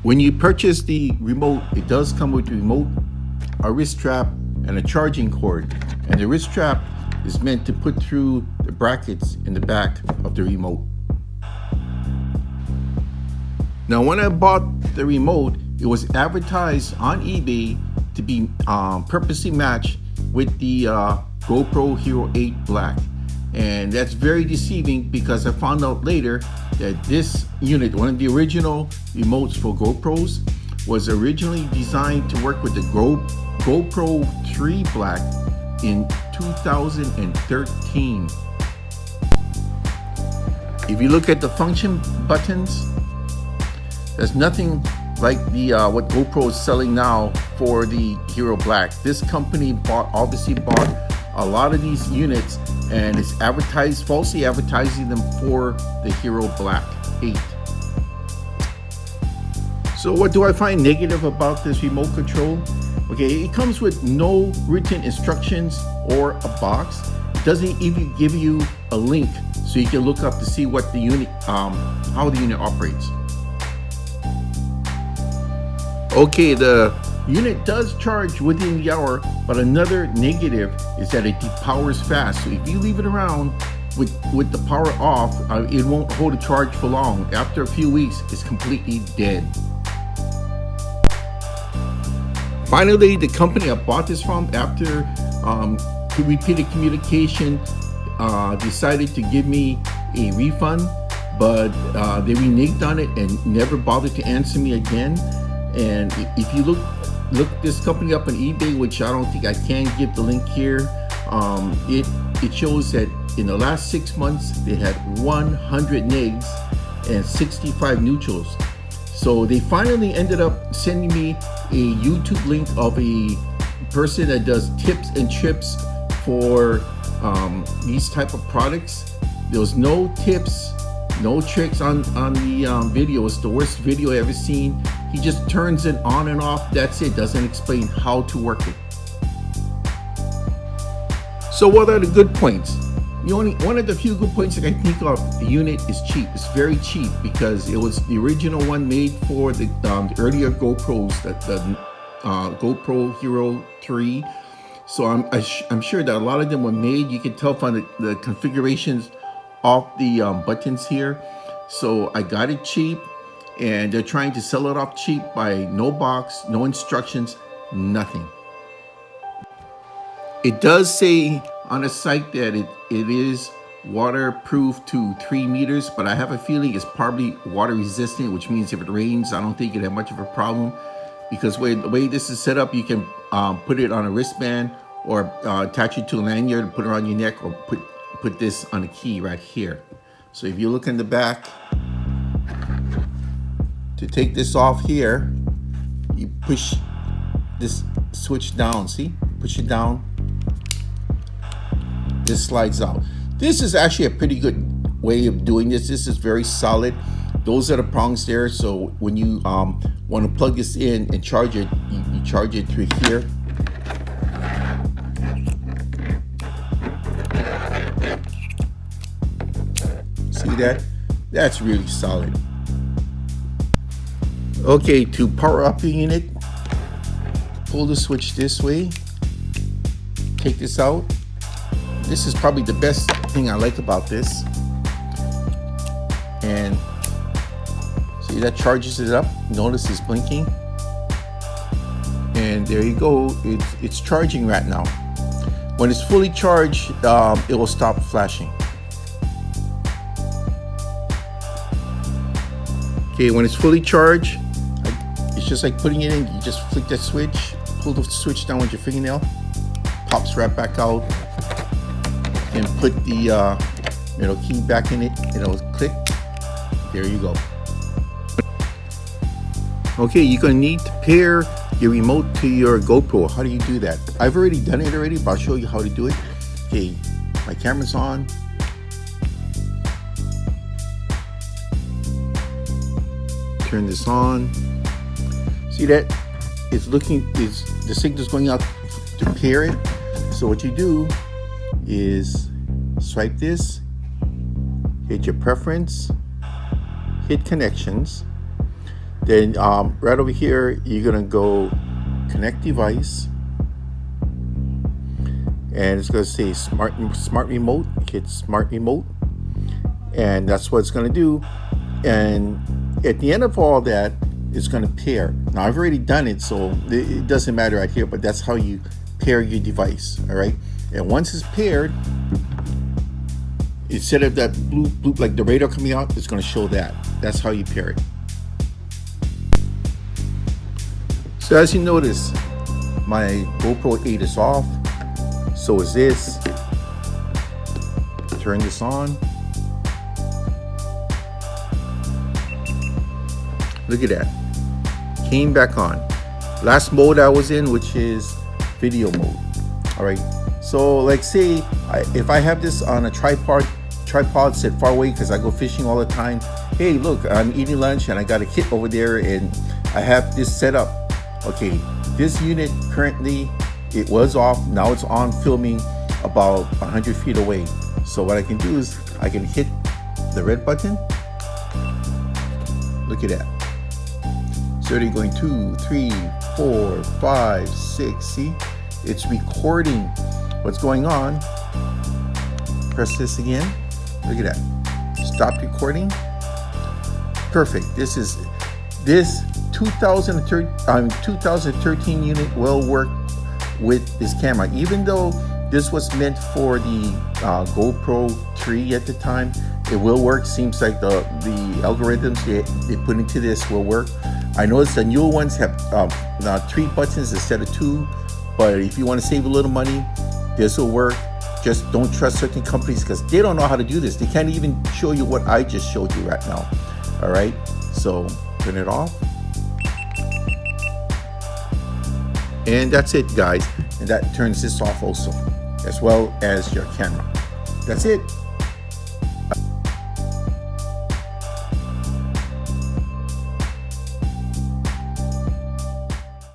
When you purchase the remote, it does come with a remote, a wrist strap, and a charging cord. And the wrist strap is meant to put through the brackets in the back of the remote. Now, when I bought the remote, it was advertised on eBay to be purposely matched with the GoPro Hero8 Black. And that's very deceiving because I found out later that this unit, one of the original remotes for GoPros, was originally designed to work with the GoPro Hero3 Black in 2013. If you look at the function buttons, there's nothing like the what GoPro is selling now for the Hero Black. This company obviously bought a lot of these units and is falsely advertising them for the Hero Black 8. So what do I find negative about this remote control? Okay, it comes with no written instructions or a box. It doesn't even give you a link so you can look up to see what the unit, how the unit operates. Okay, the unit does charge within the hour, but another negative is that it depowers fast. So if you leave it around with the power off, it won't hold a charge for long. After a few weeks, it's completely dead. Finally, the company I bought this from, after repeated communication, decided to give me a refund, but they reneged on it and never bothered to answer me again. And if you look this company up on eBay, which I don't think I can give the link here, it shows that in the last 6 months they had 100 negs and 65 neutrals. So they finally ended up sending me a YouTube link of a person that does tips and trips for these type of products. There was no tips, no tricks on the video. It's the worst video I ever seen. He just turns it on and off. That's it. Doesn't explain how to work it. So what are the good points? One of the few good points that I can think of, the unit is cheap. It's very cheap because it was the original one made for the earlier GoPros, the GoPro Hero 3. So I'm sure that a lot of them were made. You can tell from the configurations of the buttons here. So I got it cheap, and they're trying to sell it off cheap by no box, no instructions, nothing. It does say on the site that it is waterproof to 3 meters, but I have a feeling it's probably water resistant, which means if it rains, I don't think it'd have much of a problem, because the way this is set up, you can put it on a wristband or attach it to a lanyard and put it on your neck, or put this on a key right here. So if you look in the back, to take this off here, you push this switch down, see? Push it down. This slides out. This is actually a pretty good way of doing this. This is very solid. Those are the prongs there. So when you want to plug this in and charge it, you charge it through here. See that? That's really solid. Okay, to power up the unit, pull the switch this way, take this out. This is probably the best thing I like about this. And see, that charges it up. Notice it's blinking. And there you go, it's charging right now. When it's fully charged, it will stop flashing. Okay, when it's fully charged, it's just like putting it in. You just flick that switch, pull the switch down with your fingernail, pops right back out, and put the middle key back in it, and it'll click. There you go. Okay, you're gonna need to pair your remote to your GoPro. How do you do that? I've already done it already, but I'll show you how to do it. Okay, my camera's on. Turn this on. See that? It's the signal's going out to pair it. So what you do is swipe this, hit your preference, hit connections, Then right over here, you're gonna go connect device, and it's gonna say smart remote. Hit smart remote, and that's what it's gonna do. And at the end of all that, it's gonna pair. Now I've already done it, so it doesn't matter right here, but that's how you pair your device. All right, and once it's paired, instead of that blue like the radar coming out, it's gonna show that. That's how you pair it. So as you notice, my GoPro 8 is off. So is this. Turn this on. Look at that. Came back on. Last mode I was in, which is video mode. All right. So like say, if I have this on a tripod set far away because I go fishing all the time. Hey, look, I'm eating lunch and I got a kit over there and I have this set up. Okay, this unit currently, it was off. Now it's on filming about 100 feet away. So what I can do is I can hit the red button. Look at that. It's already going 2, 3, 4, 5, 6. See, it's recording what's going on. Press this again. Look at that. Stop recording. Perfect. This 2013 unit will work with this camera, even though this was meant for the GoPro 3 at the time. It will work. Seems like the algorithms they put into this will work. I noticed the newer ones have 3 buttons instead of 2, but if you want to save a little money, this will work. Just don't trust certain companies because they don't know how to do this. They can't even show you what I just showed you right now. All right, so turn it off. And that's it, guys. And that turns this off also, as well as your camera. That's it.